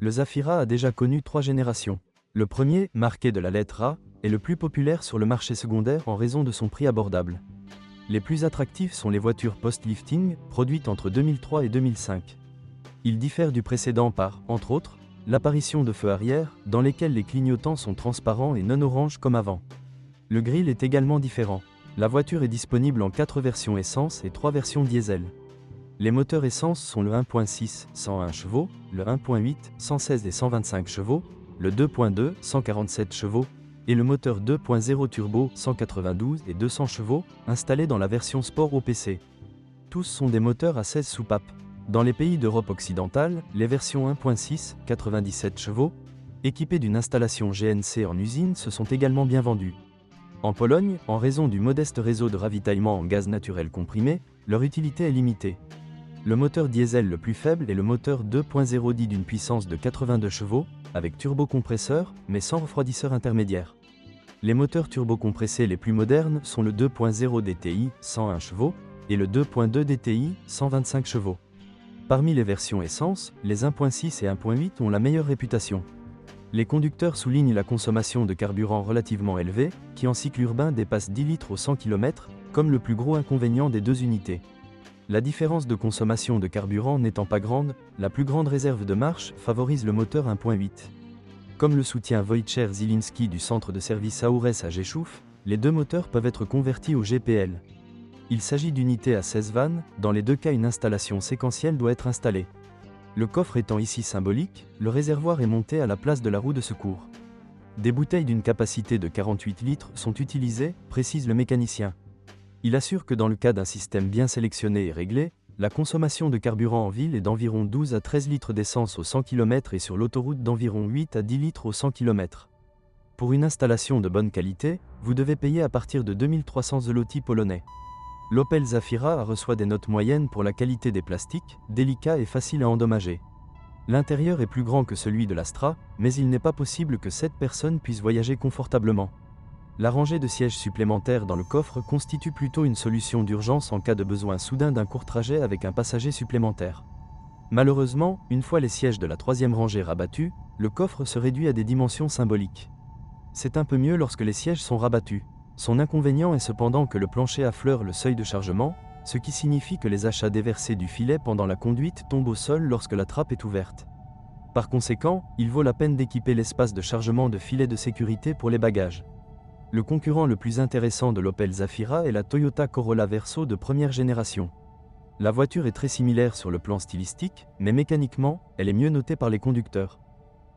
Le Zafira a déjà connu 3 générations. Le premier, marqué de la lettre A, est le plus populaire sur le marché secondaire en raison de son prix abordable. Les plus attractifs sont les voitures post-lifting, produites entre 2003 et 2005. Ils diffèrent du précédent par, entre autres, l'apparition de feux arrière, dans lesquels les clignotants sont transparents et non orange comme avant. Le grille est également différent. La voiture est disponible en 4 versions essence et 3 versions diesel. Les moteurs essence sont le 1.6, 101 chevaux, le 1.8, 116 et 125 chevaux, le 2.2, 147 chevaux, et le moteur 2.0 turbo, 192 et 200 chevaux, installé dans la version Sport OPC. Tous sont des moteurs à 16 soupapes. Dans les pays d'Europe occidentale, les versions 1.6, 97 chevaux, équipées d'une installation GNC en usine se sont également bien vendues. En Pologne, en raison du modeste réseau de ravitaillement en gaz naturel comprimé, leur utilité est limitée. Le moteur diesel le plus faible est le moteur 2.0 dit d'une puissance de 82 chevaux, avec turbocompresseur, mais sans refroidisseur intermédiaire. Les moteurs turbocompressés les plus modernes sont le 2.0 DTI, 101 chevaux, et le 2.2 DTI, 125 chevaux. Parmi les versions essence, les 1.6 et 1.8 ont la meilleure réputation. Les conducteurs soulignent la consommation de carburant relativement élevée, qui en cycle urbain dépasse 10 litres au 100 km, comme le plus gros inconvénient des deux unités. La différence de consommation de carburant n'étant pas grande, la plus grande réserve de marche favorise le moteur 1.8. Comme le soutient Wojciech Zilinski du centre de service AURES à Rzeszów, les deux moteurs peuvent être convertis au GPL. Il s'agit d'unités à 16 vannes, dans les deux cas une installation séquentielle doit être installée. Le coffre étant ici symbolique, le réservoir est monté à la place de la roue de secours. Des bouteilles d'une capacité de 48 litres sont utilisées, précise le mécanicien. Il assure que dans le cas d'un système bien sélectionné et réglé, la consommation de carburant en ville est d'environ 12 à 13 litres d'essence au 100 km et sur l'autoroute d'environ 8 à 10 litres au 100 km. Pour une installation de bonne qualité, vous devez payer à partir de 2300 zloty polonais. L'Opel Zafira reçoit des notes moyennes pour la qualité des plastiques, délicats et faciles à endommager. L'intérieur est plus grand que celui de l'Astra, mais il n'est pas possible que 7 personnes puissent voyager confortablement. La rangée de sièges supplémentaires dans le coffre constitue plutôt une solution d'urgence en cas de besoin soudain d'un court trajet avec un passager supplémentaire. Malheureusement, une fois les sièges de la 3e rangée rabattus, le coffre se réduit à des dimensions symboliques. C'est un peu mieux lorsque les sièges sont rabattus. Son inconvénient est cependant que le plancher affleure le seuil de chargement, ce qui signifie que les achats déversés du filet pendant la conduite tombent au sol lorsque la trappe est ouverte. Par conséquent, il vaut la peine d'équiper l'espace de chargement de filets de sécurité pour les bagages. Le concurrent le plus intéressant de l'Opel Zafira est la Toyota Corolla Verso de première génération. La voiture est très similaire sur le plan stylistique, mais mécaniquement, elle est mieux notée par les conducteurs.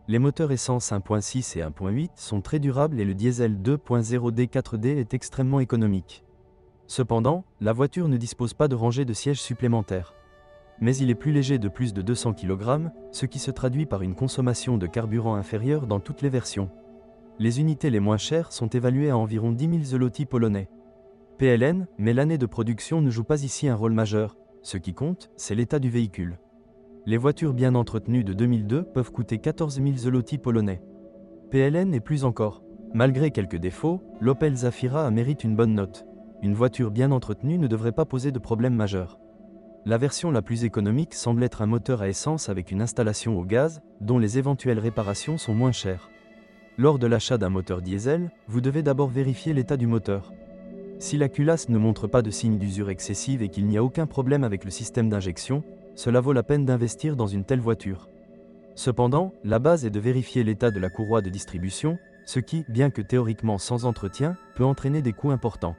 Les moteurs essence 1.6 et 1.8 sont très durables et le diesel 2.0 D4D est extrêmement économique. Cependant, la voiture ne dispose pas de rangée de sièges supplémentaires. Mais il est plus léger de plus de 200 kg, ce qui se traduit par une consommation de carburant inférieure dans toutes les versions. Les unités les moins chères sont évaluées à environ 10 000 zloty polonais. PLN, mais l'année de production ne joue pas ici un rôle majeur, ce qui compte, c'est l'état du véhicule. Les voitures bien entretenues de 2002 peuvent coûter 14 000 zloty polonais. PLN et plus encore. Malgré quelques défauts, l'Opel Zafira mérite une bonne note. Une voiture bien entretenue ne devrait pas poser de problème majeur. La version la plus économique semble être un moteur à essence avec une installation au gaz, dont les éventuelles réparations sont moins chères. Lors de l'achat d'un moteur diesel, vous devez d'abord vérifier l'état du moteur. Si la culasse ne montre pas de signe d'usure excessive et qu'il n'y a aucun problème avec le système d'injection, cela vaut la peine d'investir dans une telle voiture. Cependant, la base est de vérifier l'état de la courroie de distribution, ce qui, bien que théoriquement sans entretien, peut entraîner des coûts importants.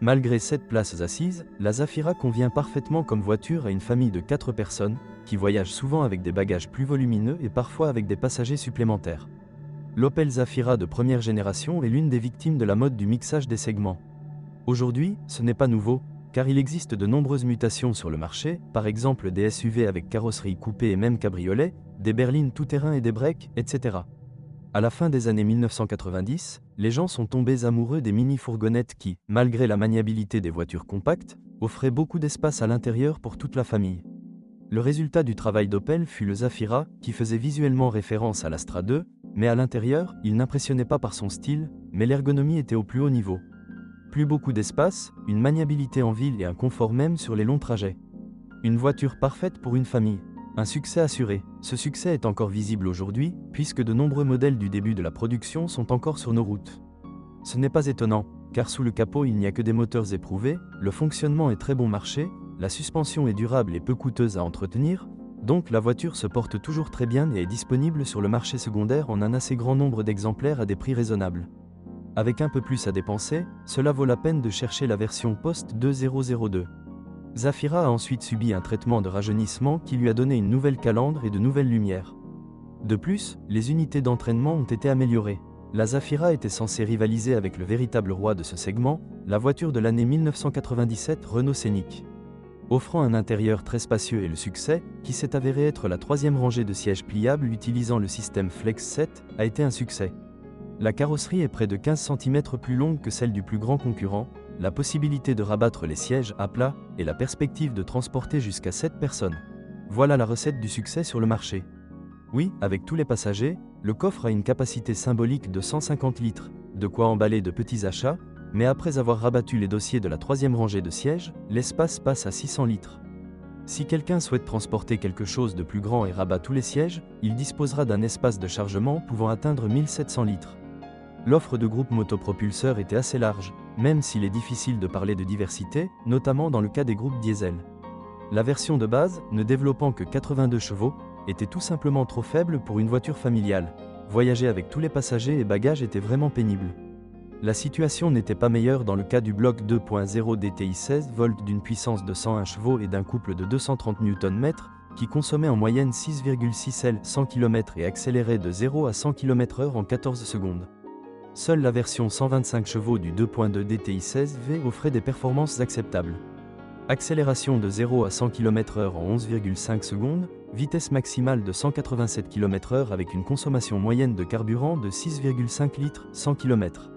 Malgré 7 places assises, la Zafira convient parfaitement comme voiture à une famille de 4 personnes, qui voyagent souvent avec des bagages plus volumineux et parfois avec des passagers supplémentaires. L'Opel Zafira de première génération est l'une des victimes de la mode du mixage des segments. Aujourd'hui, ce n'est pas nouveau, car il existe de nombreuses mutations sur le marché, par exemple des SUV avec carrosserie coupée et même cabriolet, des berlines tout-terrain et des breaks, etc. À la fin des années 1990, les gens sont tombés amoureux des mini-fourgonnettes qui, malgré la maniabilité des voitures compactes, offraient beaucoup d'espace à l'intérieur pour toute la famille. Le résultat du travail d'Opel fut le Zafira, qui faisait visuellement référence à l'Astra 2, mais à l'intérieur, il n'impressionnait pas par son style, mais l'ergonomie était au plus haut niveau. Plus beaucoup d'espace, une maniabilité en ville et un confort même sur les longs trajets. Une voiture parfaite pour une famille. Un succès assuré. Ce succès est encore visible aujourd'hui, puisque de nombreux modèles du début de la production sont encore sur nos routes. Ce n'est pas étonnant, car sous le capot il n'y a que des moteurs éprouvés, le fonctionnement est très bon marché, la suspension est durable et peu coûteuse à entretenir, donc la voiture se porte toujours très bien et est disponible sur le marché secondaire en un assez grand nombre d'exemplaires à des prix raisonnables. Avec un peu plus à dépenser, cela vaut la peine de chercher la version Post 2002. Zafira a ensuite subi un traitement de rajeunissement qui lui a donné une nouvelle calandre et de nouvelles lumières. De plus, les unités d'entraînement ont été améliorées. La Zafira était censée rivaliser avec le véritable roi de ce segment, la voiture de l'année 1997 Renault Scénic. Offrant un intérieur très spacieux et le succès, qui s'est avéré être la troisième rangée de sièges pliables utilisant le système Flex 7, a été un succès. La carrosserie est près de 15 cm plus longue que celle du plus grand concurrent, la possibilité de rabattre les sièges à plat et la perspective de transporter jusqu'à 7 personnes. Voilà la recette du succès sur le marché. Oui, avec tous les passagers, le coffre a une capacité symbolique de 150 litres, de quoi emballer de petits achats, mais après avoir rabattu les dossiers de la troisième rangée de sièges, l'espace passe à 600 litres. Si quelqu'un souhaite transporter quelque chose de plus grand et rabat tous les sièges, il disposera d'un espace de chargement pouvant atteindre 1700 litres. L'offre de groupe motopropulseur était assez large, même s'il est difficile de parler de diversité, notamment dans le cas des groupes diesel. La version de base, ne développant que 82 chevaux, était tout simplement trop faible pour une voiture familiale. Voyager avec tous les passagers et bagages était vraiment pénible. La situation n'était pas meilleure dans le cas du bloc 2.0 DTI 16 volts d'une puissance de 101 chevaux et d'un couple de 230 Nm, qui consommait en moyenne 6,6 L 100 km et accélérait de 0 à 100 km/h en 14 secondes. Seule la version 125 chevaux du 2.2 DTI 16V offrait des performances acceptables. Accélération de 0 à 100 km/h en 11,5 secondes, vitesse maximale de 187 km/h avec une consommation moyenne de carburant de 6,5 litres 100 km.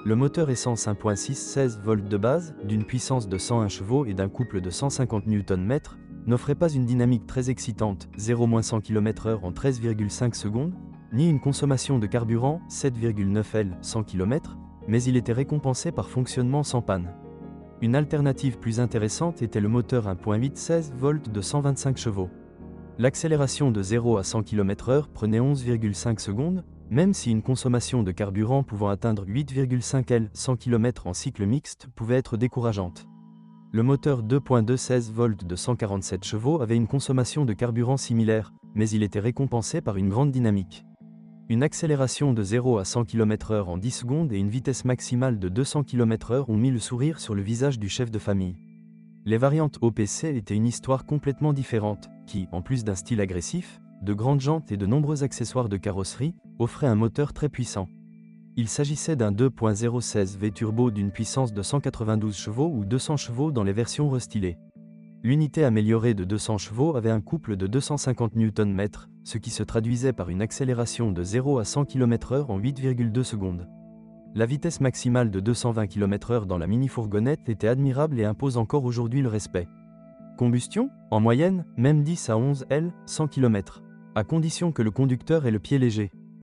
Le moteur essence 1.6 16 volts de base, d'une puissance de 101 chevaux et d'un couple de 150 Nm, n'offrait pas une dynamique très excitante, 0-100 km/h en 13,5 secondes, ni une consommation de carburant, 7,9 L 100 km, mais il était récompensé par fonctionnement sans panne. Une alternative plus intéressante était le moteur 1.8 16 volts de 125 chevaux. L'accélération de 0 à 100 km/h prenait 11,5 secondes, même si une consommation de carburant pouvant atteindre 8,5 L 100 km en cycle mixte pouvait être décourageante. Le moteur 2.2 16 volts de 147 chevaux avait une consommation de carburant similaire, mais il était récompensé par une grande dynamique. Une accélération de 0 à 100 km/h en 10 secondes et une vitesse maximale de 200 km/h ont mis le sourire sur le visage du chef de famille. Les variantes OPC étaient une histoire complètement différente, qui, en plus d'un style agressif, de grandes jantes et de nombreux accessoires de carrosserie, offrait un moteur très puissant. Il s'agissait d'un 2.0 16V turbo d'une puissance de 192 chevaux ou 200 chevaux dans les versions restylées. L'unité améliorée de 200 chevaux avait un couple de 250 Nm, ce qui se traduisait par une accélération de 0 à 100 km/h en 8,2 secondes. La vitesse maximale de 220 km/h dans la mini-fourgonnette était admirable et impose encore aujourd'hui le respect. Combustion, en moyenne, même 10 à 11 L, 100 km, à condition que le conducteur ait le pied léger.